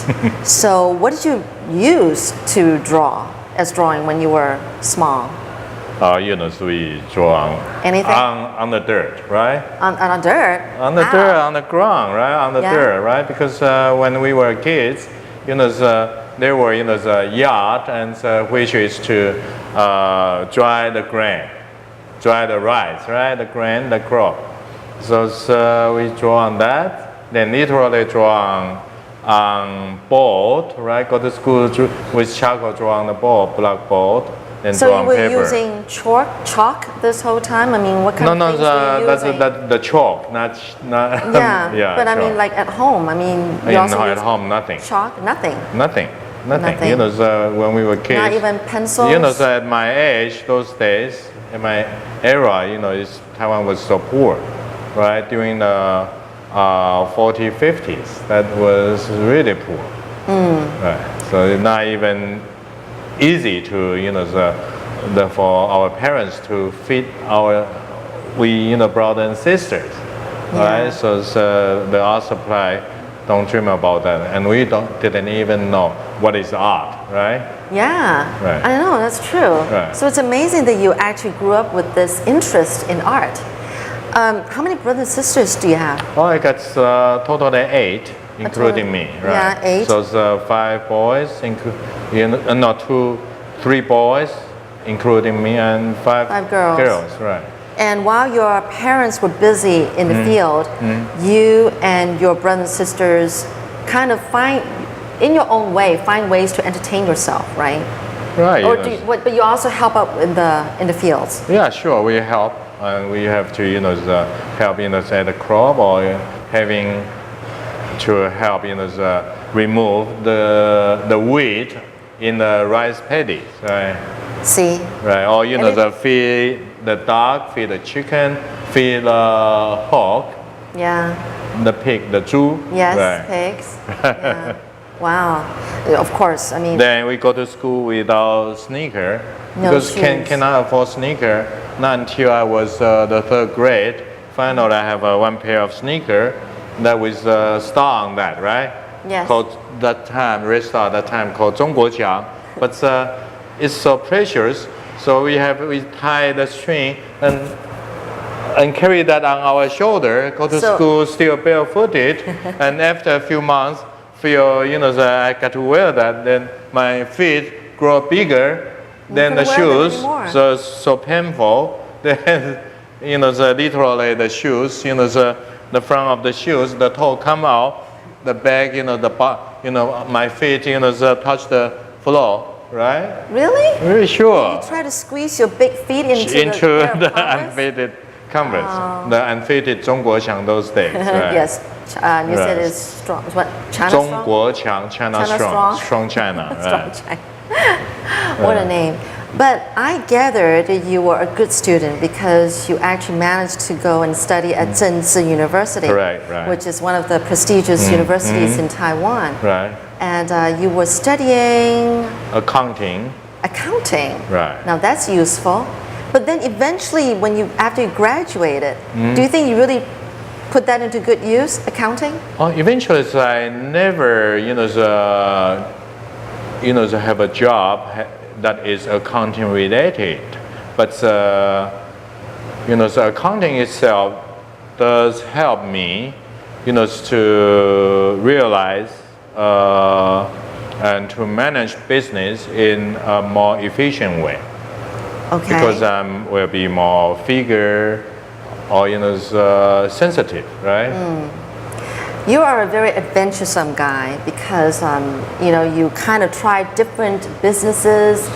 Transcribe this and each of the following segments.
great. So what did you use to draw as drawing when you were small? We draw Anything? on the dirt, right? On dirt? On the dirt, on the ground, right? On the dirt, right? Because when we were kids, there were the yard, and which is to dry the grain, dry the rice, right? The grain, the crop. So we draw on that. Then literally draw on board, right? Go to school with charcoal, draw on the board, blackboard. Then so draw you were on paper. using chalk this whole time? I mean, what kind of things were you using? That's the chalk, not yeah, but chalk. I mean, like at home. I mean, you also at home, nothing. Chalk, nothing. Nothing. When we were kids. Not even pencils. At my age, those days, in my era, Taiwan was so poor, right? During the 40s, 50s, that was really poor. Right. So it's not even easy to for our parents to feed our brothers and sisters, right? So the art supply, don't dream about that, and we didn't even know what is art, right? Yeah, right. I know, that's true. Right. So it's amazing that you actually grew up with this interest in art. How many brothers and sisters do you have? Oh, I got totally 8, including me, right? Yeah, 8. So it's 5 boys, 3 boys, including me, and 5 girls, right? And while your parents were busy in the field, you and your brothers and sisters kind of in your own way, find ways to entertain yourself, right? Right. Or but you also help out in the fields. Yeah, sure. We help, and we have to help say the crop, or having to help remove the weed in the rice paddies, right? See. Right. Or feed the dog, feed the chicken, feed the hog. Yeah. The pig, the zhu. Yes, right. Pigs. Yeah. Wow. Of course, I mean. Then we go to school without sneaker. No because shoes. Cannot afford sneaker. Not until I was the 3rd grade. Finally, I have 1 pair of sneaker that with a star on that, right? Yes. Called that time, red star that time, called 中国强. But it's so precious. So we tie the string and carry that on our shoulder, go to school still barefooted, and after a few months, feel I got to wear that. Then my feet grow bigger than the shoes, so it's so painful. Then literally the shoes, the front of the shoes, the toe come out, the back, my feet, touch the floor. Right? Really? Really sure. You try to squeeze your big feet into the unfitted Converse, the unfitted 中国强 those days. Right? Yes, you said it's strong. What? China 中国 strong?强 China strong. Strong China. Strong China. What a name. But I gathered you were a good student because you actually managed to go and study at Zhengzi University, right. which is one of the prestigious universities in Taiwan. Right. And you were studying accounting. Right. Now that's useful. But then eventually, after you graduated, do you think you really put that into good use, accounting? Eventually, I never, have a job that is accounting related. But the accounting itself does help me, to realize and to manage business in a more efficient way. Okay. Because will be more figure or sensitive, right? You are a very adventuresome guy because you kind of try different businesses.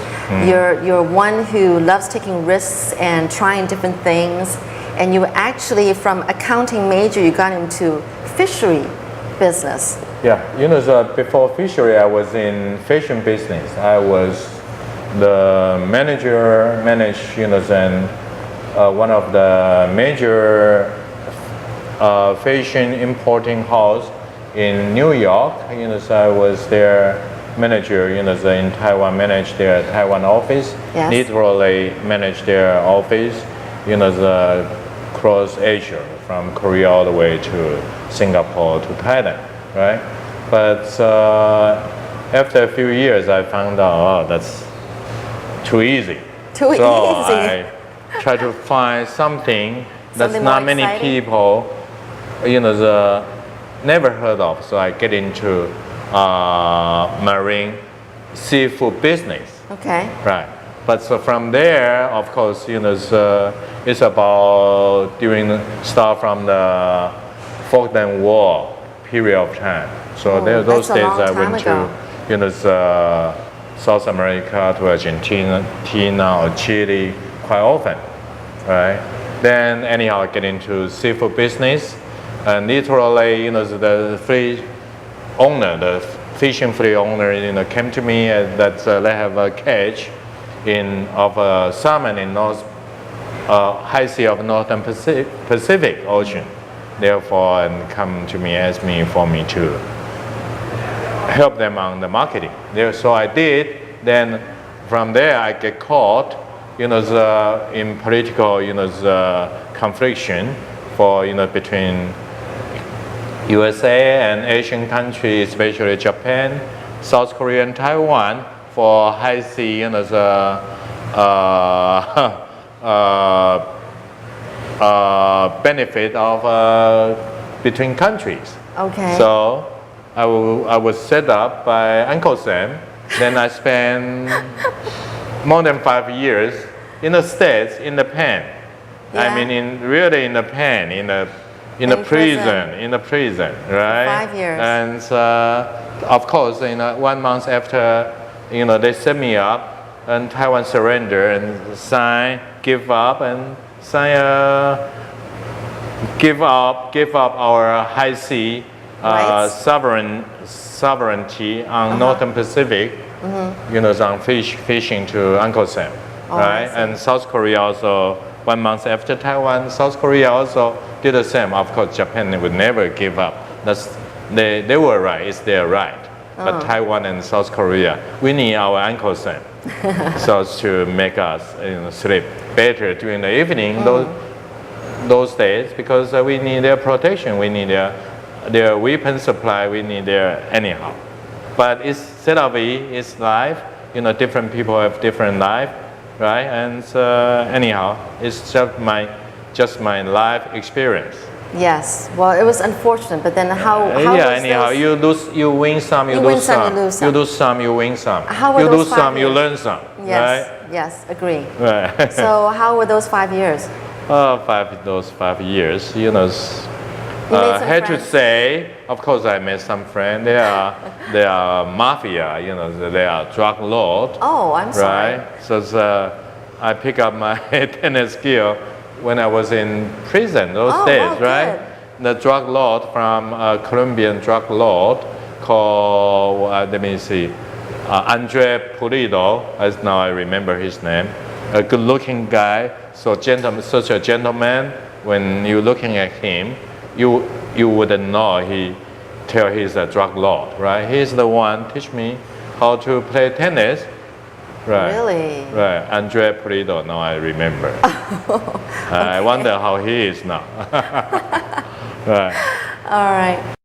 You're one who loves taking risks and trying different things. And you actually, from accounting major, you got into fishery business. Yeah, before fishery, I was in fashion business. I was the managed, one of the major fashion importing house in New York. So I was their manager, in Taiwan, managed their Taiwan office. Yes. Literally managed their office, across Asia, from Korea all the way to Singapore to Thailand, right? But after a few years, I found out, oh, that's too easy. Too so easy. I try to find something that's Something not more many exciting? people, never heard of. So I get into marine seafood business. Okay. Right. But so from there, of course, it's about start from the Falkland War period of time. So Oh, those that's a days long I time went ago. to, South America, to Argentina or Chile quite often, right? Then anyhow, I get into seafood business, and literally, the fishing fleet owner, came to me that they have a catch of salmon in high sea of Northern Pacific Ocean. Therefore, and come to me, ask me for me to help them on the marketing. So I did. Then from there, I get caught, in political, confliction between USA and Asian countries, especially Japan, South Korea, and Taiwan, for high sea, benefit of between countries. Okay. So I was set up by Uncle Sam. Then I spent more than 5 years in the States, in the pen. Yeah. I mean, really in the pen, in the prison, right? 5 years. And of course, 1 month after, they set me up, and Taiwan surrender and give up our high sea Rights. sovereignty on Northern Pacific, on fishing to Uncle Sam, Oh, right? I see. And South Korea also, 1 month after Taiwan, South Korea also did the same. Of course, Japan would never give up. They were right. It's their right. But Taiwan and South Korea, we need our Uncle Sam, so as to make us sleep better during the evening. Those days, because we need their protection, we need their weapon supply, we need their anyhow. But it's it's life. Different people have different life, right? And anyhow, it's just my life experience. Yes. Well, it was unfortunate, but then how Yeah, was anyhow, those- you win some, you You lose win some, some. you lose some. You lose some, you win some. How were You those lose 5 some, you years? learn some. Yes. Yes. Agree. Right? Right. So how were those 5 years? Those 5 years, You made some had to friends? say, of course, I made some friends. They are mafia, they are drug lord. Oh, I'm sorry. Right. So I pick up my tennis skill when I was in prison those Oh, days, wow, right? good. The drug lord from Colombian drug lord called let me see, Andre Pulido. As now I remember his name. A good-looking guy, such a gentleman. When you're looking at him, you wouldn't know he's a drug lord, right? He's the one teach me how to play tennis. Right. Really? Right. Andre Pulido. Now I remember. I wonder how he is now. Right. All right.